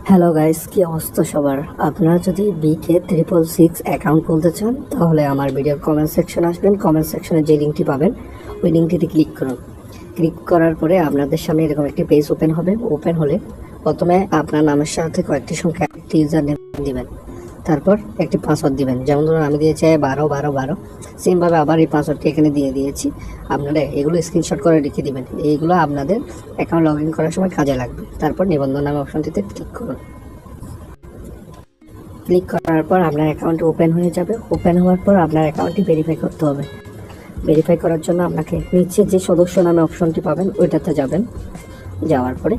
Hello guys, কি অবস্থা সবার? আপনারা যদি BK666 অ্যাকাউন্ট খুলতে চান তাহলে আমার ভিডিওর কমেন্ট সেকশন আসবেন। কমেন্ট সেকশনে যে লিঙ্কটি পাবেন ওই লিঙ্কটিতে ক্লিক করুন। ক্লিক করার পরে আপনাদের সামনে এরকম একটি পেজ ওপেন হবে। ওপেন হলে প্রথমে আপনার নামের সাথে কয়েকটি সংখ্যা, একটি ইউজার নেম দিবেন, তারপর একটি পাসওয়ার্ড দিবেন। যেমন ধরুন আমি দিয়েছি 12 সেমভাবে আবার এই পাসওয়ার্ডটি এখানে দিয়ে দিয়েছি। আপনারা এগুলো স্ক্রিনশট করে রেখে দিবেন। এইগুলো আপনাদের অ্যাকাউন্ট লগ ইন করার সময় কাজে লাগবে। তারপর নিবন্ধন নামে অপশনটিতে ক্লিক করুন। ক্লিক করার পর আপনার অ্যাকাউন্ট ওপেন হয়ে যাবে। ওপেন হওয়ার পর আপনার অ্যাকাউন্টটি ভেরিফাই করতে হবে। ভেরিফাই করার জন্য আপনাকে নিচে যে সদস্য নামে অপশনটি পাবেন ওইটাতে যাবেন। যাওয়ার পরে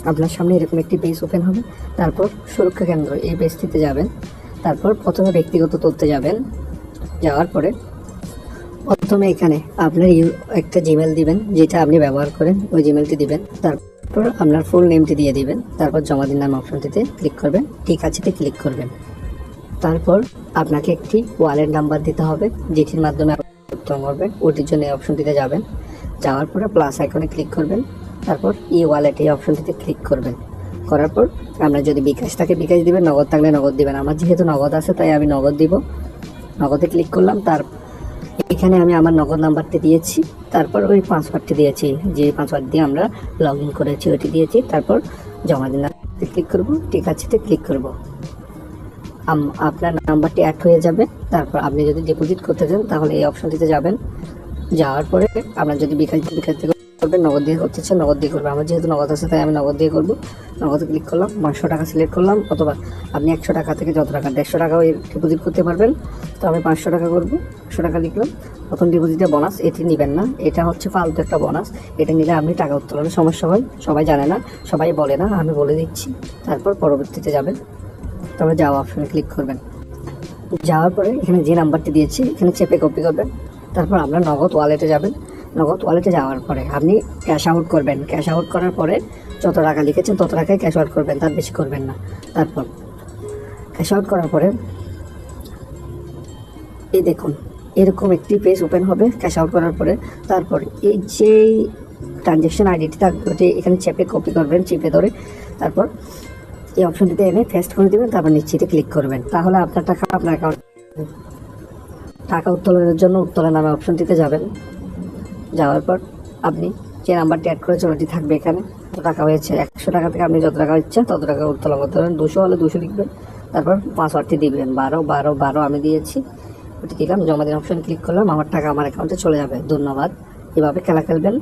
আপনার সামনে এরকম একটি পেজ ওপেন হবে। তারপর সুরক্ষা কেন্দ্র এই পেজটিতে যাবেন। তারপর প্রথমে ব্যক্তিগত তথ্যে যাবেন। যাওয়ার পরে প্রথমে এখানে আপনার একটা জিমেল দিবেন, যেটা আপনি ব্যবহার করেন ওই জিমেলটি দিবেন। তারপর আপনার ফুল নেমটি দিয়ে দিবেন। তারপর জমা দিন নাম অপশনটিতে ক্লিক করবেন, ঠিক আছেতে ক্লিক করবেন। তারপর আপনাকে একটি ওয়ালেট নাম্বার দিতে হবে, যেটির মাধ্যমে ভুগতান করবেন। ওটির জন্য এই অপশনটিতে যাবেন। যাওয়ার পরে প্লাস আইকনে ক্লিক করবেন। তারপর ই ওয়ালেট এই অপশনটিতে ক্লিক করবেন। করার পর আপনার যদি বিকাশ থাকে বিকাশ দিবেন, নগদ থাকলে নগদ দিবেন। আমার যেহেতু নগদ আছে তাই আমি নগদ দিব। নগদে ক্লিক করলাম। এখানে আমি আমার নগদ নাম্বারটি দিয়েছি। তারপর ওই পাসওয়ার্ডটি দিয়েছি, যে পাসওয়ার্ড দিয়ে আমরা লগ ইন করেছি ওইটি দিয়েছি। তারপর জমা দিন ক্লিক করব, ঠিক আছে ক্লিক করব। আপনার নাম্বারটি অ্যাড হয়ে যাবে। তারপর আপনি যদি ডিপোজিট করতে চান তাহলে এই অপশনটিতে যাবেন। যাওয়ার পরে আপনার যদি বিকাশ থেকে করবেন, নগদ দিয়ে করতে চান নগদ দিয়ে করবেন। আমার যেহেতু নগদ আছে তাই আমি নগদ দিয়ে করব। নগদে ক্লিক করলাম, 500 টাকা সিলেক্ট করলাম। অথবা আপনি 100 টাকা থেকে যত টাকা, 150 টাকাও ডিপোজিট করতে পারবেন। তো আমি 500 টাকা করবো। 500 টাকা লিখলাম। প্রথম ডিপোজিটে বোনাস, এটি নেবেন না, এটা হচ্ছে ফালতু একটা বোনাস। এটা নিলে আপনি টাকা উত্তোলনের সমস্যা হয়, সবাই জানে না, সবাই বলে না, আমি বলে দিচ্ছি। তারপর পরবর্তীতে যাবেন, তবে যাওয়া অপশনে ক্লিক করবেন। যাওয়ার পরে এখানে যে নাম্বারটি দিয়েছি এখানে চেপে কপি করবেন। তারপর আপনার নগদ ওয়ালেটে যাবেন। নগদ ওয়ালেটে যাওয়ার পরে আপনি ক্যাশ আউট করবেন। ক্যাশ আউট করার পরে যত টাকা লিখেছেন তত টাকায় ক্যাশ আউট করবেন, তার বেশি করবেন না। তারপর ক্যাশ আউট করার পরে এই দেখুন এরকম একটি পেজ ওপেন হবে ক্যাশ আউট করার পরে। তারপর এই যে ট্রানজ্যাকশন আইডিটি থাকবে ওটি এখানে চেপে কপি করবেন, চেপে ধরে। তারপর এই অপশনটিতে এনে পেস্ট করে দেবেন। তারপর নিশ্চিতে ক্লিক করবেন। তাহলে আপনার টাকা আপনার অ্যাকাউন্ট। টাকা উত্তোলনের জন্য উত্তোলন নামে অপশনটিতে যাবেন। যাওয়ার পর আপনি যে নাম্বারটি অ্যাড করেছেন ওটি থাকবে এখানে। কত টাকা হয়েছে, 100 টাকা থেকে আপনি যত টাকা ইচ্ছা তত টাকা উত্তোলন করতে পারেন। 200 হলে 200 লিখবেন। তারপর পাসওয়ার্ডটি দিবেন, 12 আমি দিয়েছি, ওটি দিলাম। জমা দিন অপশন ক্লিক করলাম। আমার টাকা আমার অ্যাকাউন্টে চলে যাবে। ধন্যবাদ। এভাবে খেলা খেলবেন।